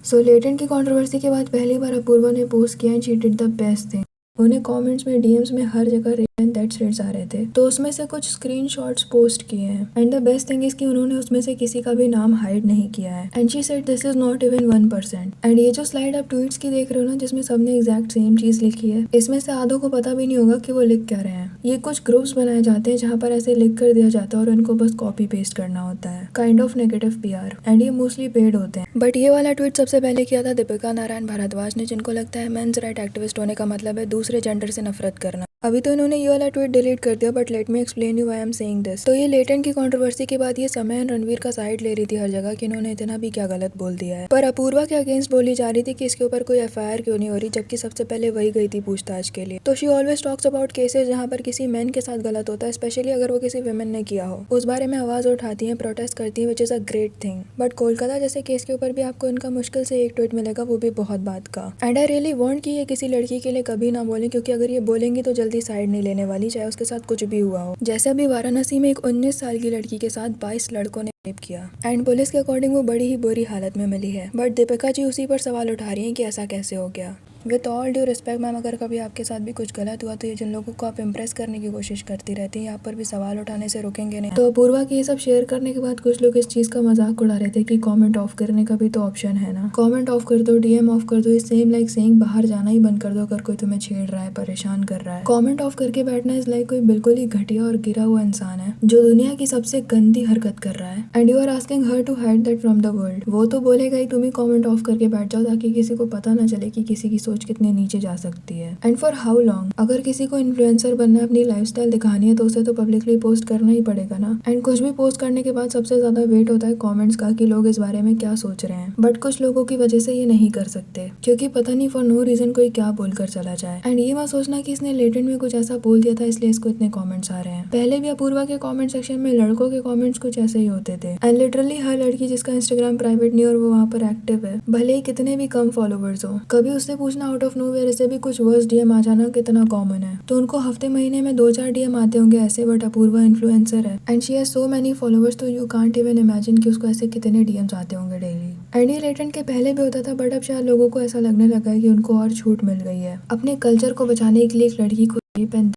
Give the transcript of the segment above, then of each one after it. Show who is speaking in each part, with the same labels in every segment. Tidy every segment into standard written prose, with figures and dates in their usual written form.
Speaker 1: सो latent की controversy के बाद पहली बार अपूर्वा ने पोस्ट किया and she did the best thing. उन्हें कमेंट्स में, डीएम्स में, हर जगह दैट्स रेट्स आ रहे थे, तो उसमें से कुछ स्क्रीनशॉट्स पोस्ट किए हैं and the best thing is कि उन्होंने उसमें से किसी का भी नाम हाइड नहीं किया है and she said this is not even 1%। And ये जो स्लाइड आप ट्वीट्स की देख रहे हो ना, जिसमें सबने एग्जैक्ट सेम चीज लिखी है, इसमें से आधों को पता भी नहीं होगा कि वो लिख क्या रहे हैं। ये कुछ ग्रुप्स बनाए जाते हैं जहाँ पर ऐसे लिख कर दिया जाता है और उनको बस कॉपी पेस्ट करना होता है, kind of negative PR, and ये मोस्टली पेड होते हैं। बट ये वाला ट्वीट सबसे पहले किया था दीपिका नारायण भारद्वाज ने, जिनको लगता है मेंस राइट एक्टिविस्ट होने का मतलब है दूसरे जेंडर से नफरत करना। अभी तो इन्होंने ये वाला ट्वीट डिलीट कर दिया, but let me explain you why I am saying this. तो ये लेटेंट की कंट्रोवर्सी के बाद ये समय एंड रणवीर का साइड ले रही थी हर जगह कि इन्होंने इतना भी क्या गलत बोल दिया है, पर अपूर्वा के अगेंस्ट बोली जा रही थी कि इसके ऊपर कोई एफआईआर क्यों नहीं हो रही, जबकि सबसे पहले वही गई थी पूछताछ के लिए। तो she always talks about cases जहाँ पर किसी मैन के साथ गलत होता है, स्पेशली अगर वो किसी वुमेन ने किया हो, उस बारे में आवाज उठाती है, प्रोटेस्ट करती है, which is a great thing. But Kolkata जैसे केस के ऊपर भी आपको इनका मुश्किल से एक ट्वीट मिलेगा, वो भी बहुत बात का। एंड आई रियली वांट कि ये किसी लड़की के लिए कभी ना बोलें, क्योंकि अगर ये बोलेंगी तो जल्दी साइड नहीं लेने वाली, चाहे उसके साथ कुछ भी हुआ हो। जैसे अभी वाराणसी में एक 19 साल की लड़की के साथ 22 लड़कों ने रेप किया एंड पुलिस के अकॉर्डिंग वो बड़ी ही बुरी हालत में मिली है, बट दीपिका जी उसी पर सवाल उठा रही हैं कि ऐसा कैसे हो गया। With all due respect ma'am, अगर कभी आपके साथ भी कुछ गलत हुआ तो ये जिन लोगों को आप इम्प्रेस करने की कोशिश करती रहती हैं, यहाँ पर भी सवाल उठाने से रुकेंगे नहीं। तो अपूर्वा के ये सब शेयर करने के बाद कुछ लोग इस चीज का मजाक उड़ा रहे थे कि कमेंट ऑफ करने का भी तो ऑप्शन है ना, कमेंट ऑफ कर दो, डीएम ऑफ कर दो, इस सेम लाइक सेइंग बाहर जाना ही बंद कर दो अगर कोई तुम्हें छेड़ रहा है, परेशान कर रहा है। कमेंट ऑफ करके बैठना इज लाइक कोई बिल्कुल ही घटिया और गिरा हुआ इंसान है जो दुनिया की सबसे गंदी हरकत कर रहा है and you are asking her to hide that from the world. वो तो बोलेगा ही, तुम ही कमेंट ऑफ करके बैठ जाओ ताकि किसी को पता ना चले कि किसी की सोच कितने नीचे जा सकती है। And for how long? अगर किसी को इन्फ्लुएंसर बनना है, अपनी लाइफस्टाइल दिखानी है, तो उसे तो पब्लिकली पोस्ट करना ही पड़ेगा ना। एंड कुछ भी पोस्ट करने के बाद सबसे ज्यादा वेट होता है कमेंट्स का कि लोग इस बारे में क्या सोच रहे हैं, बट कुछ लोगों की वजह से ये नहीं कर सकते क्योंकि पता नहीं फॉर नो रीजन कोई क्या बोलकर चला जाए। एंड ये मत सोचना कि इसने लेटेंट में कुछ ऐसा बोल दिया था इसलिए इसको इतने कॉमेंट्स आ रहे हैं। पहले भी अपूर्वा के कॉमेंट सेक्शन में लड़कों के कॉमेंट्स कुछ ऐसे ही होते थे एंड लिटरली हर लड़की जिसका इंस्टाग्राम प्राइवेट नहीं और वो वहाँ पर एक्टिव है, भले ही कितने भी कम फॉलोवर्स हो, कभी उससे पूछना आउट ऑफ नोवेयर इसे भी कुछ वर्स डीएम आ जाना कितना कॉमन है। तो उनको हफ्ते महीने में 2-4 डीएम आते होंगे ऐसे, बट अपूर्वा इन्फ्लुएंसर है and she has so many followers, तो यू कांट इवन इमेजिन कि उसको ऐसे कितने डीएम्स आते होंगे डेली। एंड ये लेटेंट के पहले भी होता था, बट अब शायद लोगों को ऐसा लगने लगा है कि उनको और छूट मिल गई है अपने कल्चर को बचाने के लिए एक लड़की को रेप एंड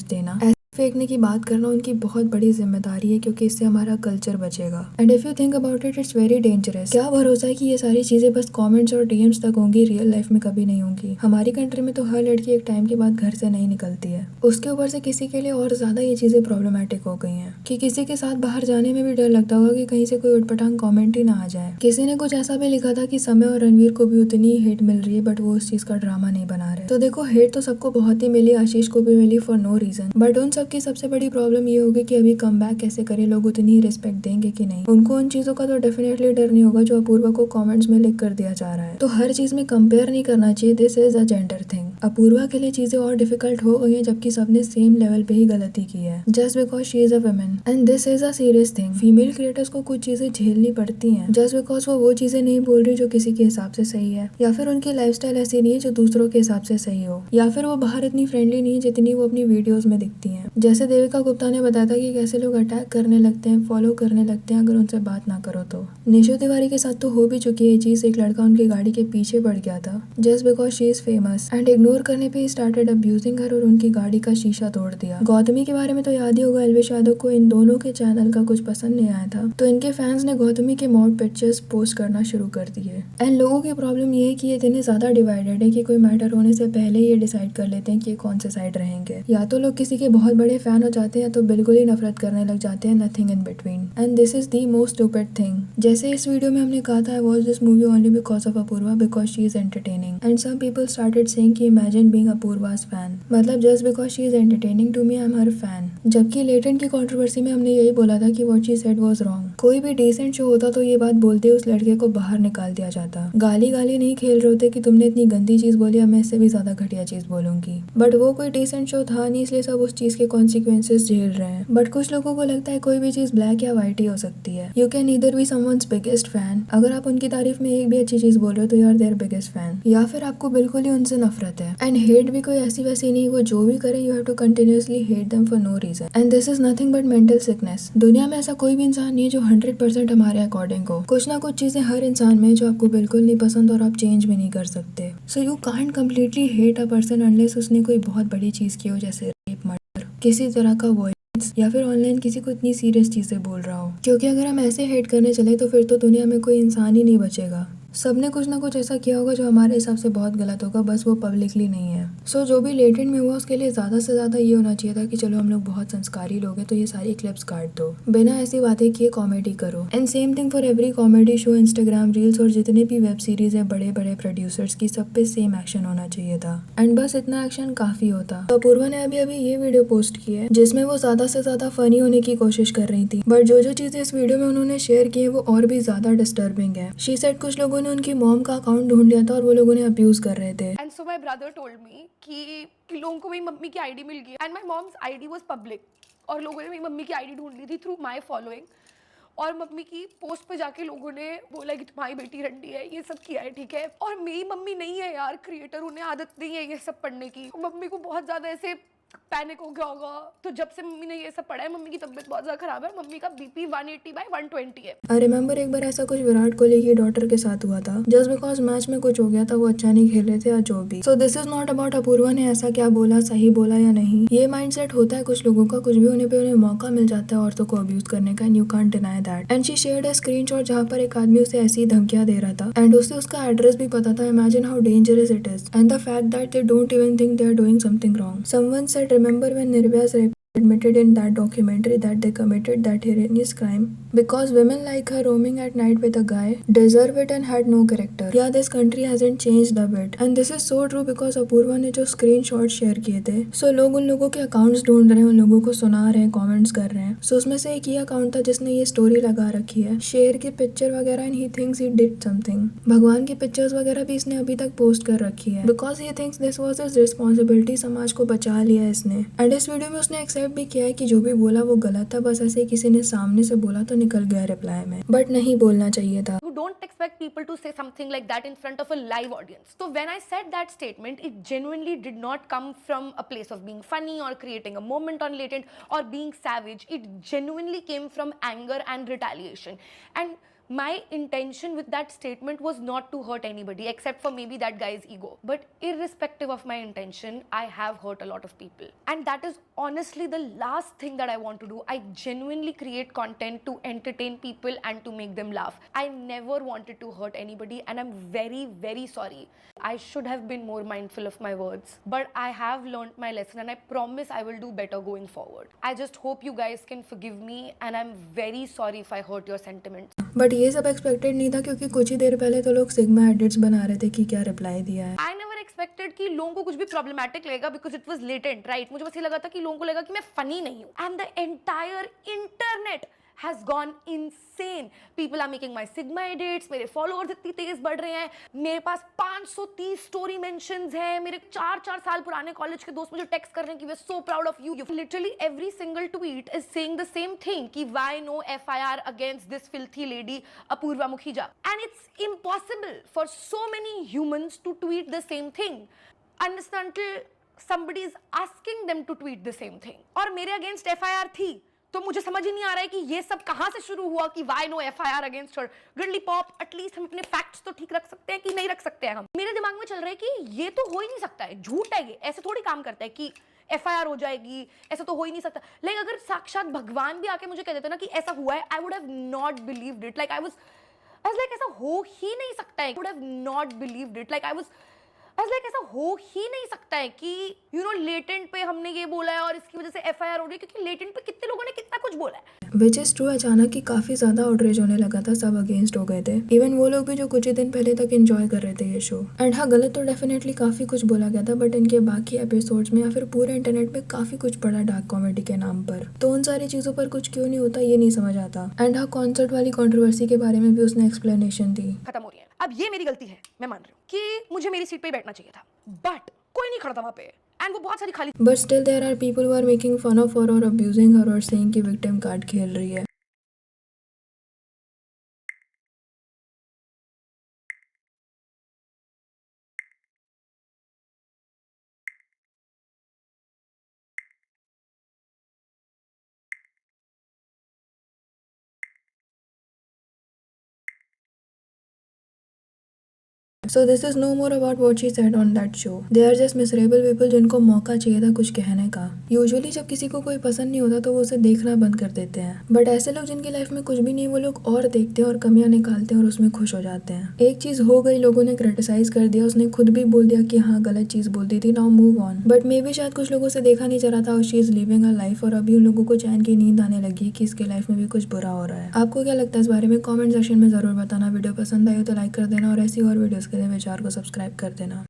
Speaker 1: देना, फेंकने की बात करना उनकी बहुत बड़ी जिम्मेदारी है क्योंकि इससे हमारा कल्चर बचेगा। And if you think about it, it's very dangerous. क्या भरोसा है कि ये सारी चीजें बस कमेंट्स और डीएम्स तक होंगी, रियल लाइफ में कभी नहीं होंगी। हमारी कंट्री में तो हर लड़की एक टाइम के बाद घर से नहीं निकलती है, उसके ऊपर से किसी के लिए और ज्यादा ये चीजें प्रॉब्लमेटिक हो गई हैं कि किसी के साथ बाहर जाने में भी डर लगता होगा कि कहीं से कोई उटपटांग कॉमेंट ही ना आ जाए। किसी ने कुछ ऐसा भी लिखा था कि समय और रणवीर को भी उतनी ही हेट मिल रही है, बट वो उस चीज का ड्रामा नहीं बना रहे। तो देखो, हेट तो सबको बहुत ही मिली, आशीष को भी मिली फॉर नो रीजन, बट उन सबकी सबसे बड़ी प्रॉब्लम ये होगी कि अभी कम बैक कैसे करें, लोग उतनी ही रिस्पेक्ट देंगे कि नहीं। उनको उन चीजों का तो डेफिनेटली डर नहीं होगा जो अपूर्वा को कमेंट्स में लिख कर दिया जा रहा है। तो हर चीज में कंपेयर नहीं करना चाहिए, this is a gender thing. Apoorva के लिए चीजें और डिफिकल्ट हो गई हैं जबकि सबने सेम लेवल पे ही गलती की है, just because she is a women and this is a serious thing. Female creators को कुछ चीजें झेलनी पड़ती हैं जस्ट बिकॉज वो चीजें नहीं बोल रही जो किसी के हिसाब से सही है, या फिर उनकी लाइफस्टाइल ऐसी नहीं है जो दूसरों के हिसाब से सही हो, या फिर वो बाहर इतनी फ्रेंडली नहीं है जितनी वो अपनी वीडियोज में दिखती है। जैसे देविका गुप्ता ने बताया था कि कैसे लोग अटैक करने लगते हैं, फॉलो करने लगते हैं अगर उनसे बात ना करो तो। निशु तिवारी के साथ तो हो भी चुकी है ये चीज, एक लड़का उनकी गाड़ी के पीछे पड़ गया था just because she is famous and ignore करने पे स्टार्टेड अब्यूजिंग हर और उनकी गाड़ी का शीशा तोड़ दिया। गौतमी के बारे में तो याद ही होगा, एल्विश यादव को इन दोनों के चैनल का कुछ पसंद नहीं आया था तो इनके फैंस ने गौतमी के मॉड पिक्चर्स पोस्ट करना शुरू कर दिए। एंड लोगों की प्रॉब्लम ये है कि ये इतने ज्यादा डिवाइडेड है कि कोई मैटर होने से पहले ये डिसाइड कर लेते हैं कि ये कौन से साइड रहेंगे। या तो लोग किसी के बहुत बड़े फैन हो जाते हैं तो बिल्कुल ही नफरत करने लग जाते हैं, nothing in between. And this is the most stupid thing. जैसे इस वीडियो में हमने कहा था, I watch this movie only because of Apoorva because she is entertaining and some people started saying कि इमेजिन बीइंग अपूर्वाज फैन, मतलब just because she is entertaining to me I am her fan. जबकि Latent की controversy में हमने यही बोला था कि what she said was wrong. कोई भी डिसेंट शो होता तो ये बात बोलते उस लड़के को बाहर निकाल दिया जाता, गाली नहीं खेल रहे होते कि तुमने इतनी गंदी चीज बोली, अब मैं इससे भी ज्यादा घटिया चीज बोलूंगी। बट वो कोई डिसेंट शो था नहीं, इसलिए सब उस चीज के कॉन्सिक्वेंसेस झेल रहे हैं। बट कुछ लोगों को लगता है कोई भी चीज ब्लैक या व्हाइट ही हो सकती है। You can either be someone's biggest fan, अगर आप उनकी तारीफ में एक भी अच्छी चीज बोल रहे हो तो you are their biggest fan, या फिर आपको बिल्कुल ही उनसे नफरत है। है। एंड हेट भी कोई ऐसी वैसी नहीं, वो जो भी करे you have to continuously hate them for no reason and this is nothing but mental sickness. दुनिया में ऐसा कोई भी इंसान नहीं है जो 100% हमारे अकॉर्डिंग हो। कुछ ना कुछ चीजें हर इंसान में जो आपको बिल्कुल नहीं पसंद और आप चेंज भी नहीं कर सकते। So you can't completely hate a person unless उसने कोई बहुत बड़ी चीज की हो, जैसे रेप, मर्डर, किसी तरह का वॉयलेंस या फिर ऑनलाइन किसी को इतनी सीरियस चीजें बोल रहा हो। क्योंकि अगर हम ऐसे हेट करने चले तो फिर तो दुनिया में कोई इंसान ही नहीं बचेगा। सबने कुछ ना कुछ ऐसा किया होगा जो हमारे हिसाब से बहुत गलत होगा, बस वो पब्लिकली नहीं है। सो जो भी लेटेंट में हुआ उसके लिए ज्यादा से ज्यादा ये होना चाहिए था कि चलो हम लोग बहुत संस्कारी लोग हैं तो ये सारी क्लिप्स काट दो, बिना ऐसी बातें किए कॉमेडी करो। And same thing for every comedy show, Instagram reels और जितने भी वेब सीरीज है बड़े बड़े प्रोड्यूसर्स की, सब पे सेम एक्शन होना चाहिए था। एंड बस इतना एक्शन काफी होता। तो अपूर्वा ने अभी ये वीडियो पोस्ट की है जिसमें वो ज्यादा से ज्यादा फनी होने की कोशिश कर रही थी, बट जो चीजें इस वीडियो में उन्होंने शेयर की है वो और भी ज्यादा डिस्टर्बिंग है। शी सेड कुछ लोगों ने उनकी मॉम का अकाउंट ढूंढ लिया था और वो लोगों ने अब्यूज कर रहे थे।
Speaker 2: And so my brother told me कि लोगों को मेरी मम्मी की आईडी मिल गई and my mom's ID was public और लोगों ने मेरी मम्मी की आईडी ढूंढ ली थी थ्रू माई फॉलोइंग और मम्मी की पोस्ट पे जाके लोगों ने बोला कि तुम्हारी बेटी रंडी है, ये सब किया है, ठीक है। और मेरी मम्मी नहीं है यार क्रिएटर, उन्हें आदत नहीं है ये सब पढ़ने की। मम्मी को बहुत ज्यादा ऐसे पैनिक हो गया होगा, तो जब से मम्मी ने ये सब पढ़ा है मम्मी की तबीयत बहुत ज्यादा खराब है। मम्मी का बीपी 180/120 है।
Speaker 1: आई रिमेम्बर एक बार ऐसा कुछ विराट कोहली की डॉटर के साथ हुआ था, जस्ट बिकॉज मैच में कुछ हो गया था, वो अच्छा नहीं खेल रहे थे या जो भी। So this is not about Apoorva ने ऐसा क्या बोला, सही बोला या नहीं। ये माइंडसेट होता है कुछ लोगों का, कुछ भी होने पे उन्हें मौका मिल जाता है औरतों को अब्यूज करने का, and you can't deny that. And she shared a screenshot जहाँ पर एक आदमी उसे ऐसी धमकियां दे रहा था एंड उसे उसका एड्रेस भी पता था। Imagine how dangerous it is and the fact that they don't even think they are doing something wrong. Someone said remember when Nirbhaya's rape admitted in that documentary that they committed that heinous crime because women like her roaming at night with a guy deserve it and had no character. Yeah, this country hasn't changed a bit and this is so true because Apoorva ने जो screenshot share किए थे, सो लोग उन लोगों के accounts ढूंढ रहे हैं, उन लोगों को सुना रहे हैं, कमेंट्स कर रहे हैं। सो उसमें से एक ये अकाउंट था जिसने ये स्टोरी लगा रखी है, शेर की पिक्चर वगैरह, and he thinks he did something. भगवान की पिक्चर्स वगैरह भी इसने अभी तक पोस्ट कर रखी है because he thinks this was his responsibility. समाज को बचा लिया इसने। एंड इस वीडियो में उसने एक्सेप्ट भी किया है कि जो भी बोला वो गलत था, बस ऐसे किसी ने सामने से बोला तो निकल गया रिप्लाई में, बट नहीं बोलना चाहिए था।
Speaker 2: You don't expect people to say something like that in front of a live audience. So when I said that statement, it genuinely did not come from a place of being funny or creating a moment on latent or being savage. It genuinely came from anger and retaliation. And my intention with that statement was not to hurt anybody except for maybe that guy's ego. But irrespective of my intention, I have hurt a lot of people. And that is honestly the last thing that I want to do. I genuinely create content to entertain people and to make them laugh. I never wanted to hurt anybody and I'm very, very sorry. I should have been more mindful of my words. But I have learned my lesson and I promise I will do better going forward. I just hope you guys can forgive me and I'm very sorry if I hurt your sentiments.
Speaker 1: But ये सब expected नहीं था क्योंकि कुछ ही देर पहले तो लोग sigma edits बना रहे थे कि क्या रिप्लाई दिया है।
Speaker 2: I never expected कि लोगों को कुछ भी प्रॉब्लमेटिक लगेगा because it was latent, right? मुझे बस ये लगा था कि लोगों को लगा कि मैं फनी नहीं हूँ। And the entire internet has gone insane. People are making my sigma edits, मेरे followers इतनी तेज बढ़ रहे हैं, मेरे पास 530 story mentions हैं, मेरे 4 साल पुराने कॉलेज के दोस्त मुझे टेक्स्ट कर रहे हैं कि we're so proud of you. Literally every single tweet is saying the same thing कि why no FIR against this filthy lady Apurva Mukhija. And it's impossible for so many humans to tweet the same thing unless until somebody is asking them to tweet the same thing. और मेरे against FIR थी, तो मुझे समझ ही नहीं आ रहा है कि ये सब कहां से शुरू हुआ कि why no FIR against her. Girly Pop, at least हम अपने फैक्ट्स तो ठीक रख सकते हैं कि नहीं रख सकते हैं हम। मेरे दिमाग में चल रहा है कि ये तो हो ही नहीं सकता है, झूठ है ये, ऐसे थोड़ी काम करता है कि FIR हो जाएगी, ऐसा तो हो ही नहीं सकता। लाइक अगर साक्षात भगवान भी आके मुझे कह देता ना कि ऐसा हुआ है, I would have not believed it. Like I was like ऐसा हो ही नहीं सकता है, I would have not believed it. Like I was like ऐसा हो ही नहीं सकता है कि लेटेंट पे हमने ये बोला है और इसकी वजह से FIR हो रही है, क्योंकि लेटेंट पे कितने लोगों ने कितना कुछ बोला है।
Speaker 1: Which is true. अचानक ही काफी ज्यादा आउटरीच होने लगा था, सब अगेंस्ट हो गए थे, इवन वो लोग भी जो कुछ ही दिन पहले तक एंजॉय कर रहे थे ये शो। एंड हाँ, गलत तो डेफिनेटली काफी कुछ बोला गया था, बट इनके बाकी एपिसोड्स में या फिर पूरे इंटरनेट पे काफी कुछ पड़ा डार्क कॉमेडी के नाम पर, तो उन सारी चीजों पर कुछ क्यों नहीं होता ये नहीं समझ आता। एंड हाँ, कॉन्सर्ट वाली कंट्रोवर्सी के बारे में भी उसने एक्सप्लेनेशन दी।
Speaker 2: खत्म हो रही है, अब ये मेरी गलती है, मैं मान रही हूँ कि मुझे मेरी सीट पे ही बैठना चाहिए था, बट कोई नहीं खड़ा था वहां पे एंड वो बहुत सारी खाली।
Speaker 1: But still there are people who are making fun of her और अब्यूजिंग हर और सेइंग कि विक्टिम कार्ड खेल रही है। So this is no more about what she said on that show. They are just miserable people जिनको मौका चाहिए था कुछ कहने का। यूजुअली जब किसी को कोई पसंद नहीं होता तो वो उसे देखना बंद कर देते हैं, बट ऐसे लोग जिनकी लाइफ में कुछ भी नहीं वो लोग और देखते हैं और कमियां निकालते हैं और उसमें खुश हो जाते हैं। एक चीज हो गई, लोगों ने क्रिटिसाइज कर दिया, उसने खुद भी बोल दिया कि हाँ गलत चीज बोलती थी, now move on. But may be शायद कुछ लोगों से देखा नहीं जा रहा था और she is living a life, और अभी उन लोगों को चैन की नींद आने लगी कि इसके लाइफ में भी कुछ बुरा हो रहा है। आपको क्या लगता है इस बारे में? कमेंट सेक्शन में जरूर बताना। वीडियो पसंद आई हो तो लाइक कर देना और ऐसी और वीडियोस के लिए मेरे चैनल को सब्सक्राइब कर देना।